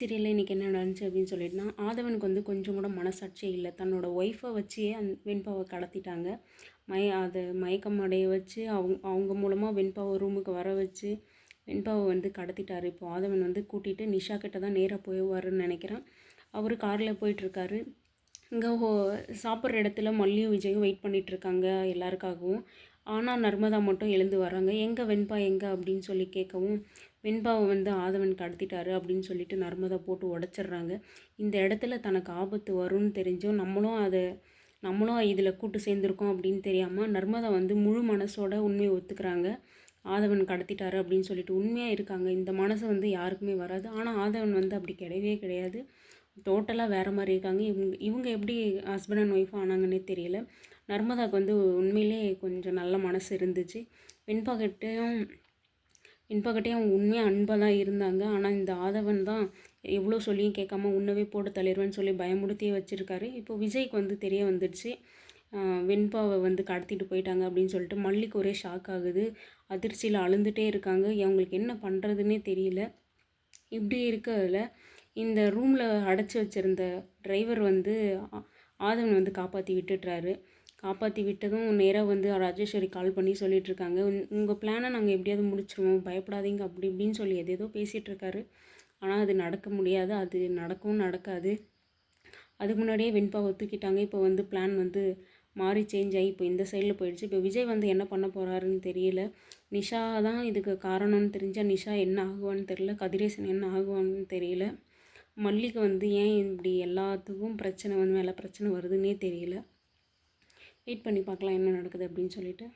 சீரியலில் இன்றைக்கி என்ன நடந்துச்சு அப்படின்னு சொல்லிட்டுனா, ஆதவனுக்கு வந்து கொஞ்சம் கூட மனசாட்சியே இல்லை. தன்னோட ஒய்ஃபை வச்சே வெண்பாவை கடத்திட்டாங்க. அது மயக்கம் அடைய வச்சு அவங்க மூலமாக வெண்பாவை ரூமுக்கு வர வச்சு வெண்பாவை வந்து கடத்திட்டார். இப்போ ஆதவன் வந்து கூட்டிகிட்டு நிஷா கிட்ட தான் நேராக போய்வாருன்னு நினைக்கிறேன். அவர் காரில் போயிட்டுருக்காரு. இங்கே சாப்பிட்ற இடத்துல மல்லியும் விஜயும் வெயிட் பண்ணிகிட்ருக்காங்க எல்லாருக்காகவும். ஆனால் நர்மதா மட்டும் எழுந்து வராங்க. எங்கே வெண்பா எங்கே அப்படின்னு சொல்லி கேட்கவும், வெண்பாவை வந்து ஆதவன் கடத்திட்டாரு அப்படின்னு சொல்லிட்டு நர்மதா போட்டு உடச்சிட்றாங்க. இந்த இடத்துல தனக்கு ஆபத்து வரும்னு தெரிஞ்சும் நம்மளும் இதில் கூட்டு சேர்ந்துருக்கோம் அப்படின்னு தெரியாமல் நர்மதா வந்து முழு மனசோட உண்மையை ஒத்துக்கிறாங்க. ஆதவன் கடத்திட்டாரு அப்படின்னு சொல்லிட்டு உண்மையாக இருக்காங்க. இந்த மனசு வந்து யாருக்குமே வராது. ஆனால் ஆதவன் வந்து அப்படி கிடையவே கிடையாது. டோட்டலாக வேறு மாதிரி இருக்காங்க. இவங்க எப்படி ஹஸ்பண்ட் அண்ட் ஒய்ஃப் ஆனாங்கன்னே தெரியல. நர்மதாவுக்கு வந்து உண்மையிலே கொஞ்சம் நல்ல மனசு இருந்துச்சு. வெண்பாக்கிட்டையும் அவங்க உண்மையாக அன்பாக தான் இருந்தாங்க. ஆனால் இந்த ஆதவன் தான் எவ்வளோ சொல்லியும் கேட்காம உன்னவே போட்டு தள்ளிடுவேன்னு சொல்லி பயமுடுத்தியே வச்சுருக்காரு. இப்போ விஜய்க்கு வந்து தெரிய வந்துடுச்சு, வெண்பாவை வந்து கடத்திட்டு போயிட்டாங்க அப்படின்னு சொல்லிட்டு. மல்லிக்கு ஒரே ஷாக் ஆகுது. அதிர்ச்சியில் அழுந்துகிட்டே இருக்காங்க. அவங்களுக்கு என்ன பண்ணுறதுன்னே தெரியல. இப்படி இருக்கிறதுல இந்த ரூமில் அடைச்சி வச்சுருந்த டிரைவர் வந்து ஆதவன் வந்து காப்பாற்றி விட்டுடுறாரு. காப்பாற்றி விட்டதும் நேராக வந்து ராஜேஸ்வரி கால் பண்ணி சொல்லிகிட்ருக்காங்க, உங்கள் பிளானை நாங்கள் எப்படியாவது முடிச்சிருவோம், பயப்படாதீங்க அப்படி இப்படின்னு சொல்லி எதேதோ பேசிகிட்ருக்காரு. ஆனால் அது நடக்க முடியாது, அது நடக்கவும் நடக்காது. அதுக்கு முன்னாடியே வெண்பா ஒத்துக்கிட்டாங்க. இப்போ வந்து பிளான் வந்து மாறி சேஞ்ச் ஆகி இப்போ இந்த சைடில் போயிடுச்சு. இப்போ விஜய் வந்து என்ன பண்ண போகிறாருன்னு தெரியல. நிஷா தான் இதுக்கு காரணம்னு தெரிஞ்சால் நிஷா என்ன ஆகுவான்னு தெரியல. கதிரேசன் என்ன ஆகுவான்னு தெரியல. மல்லிகை வந்து ஏன் இப்படி எல்லாத்துக்கும் பிரச்சனை வந்து மேலே பிரச்சனை வருதுன்னே தெரியல. வெயிட் பண்ணி பார்க்கலாம் என்ன நடக்குது அப்படின்னு சொல்லிட்டு.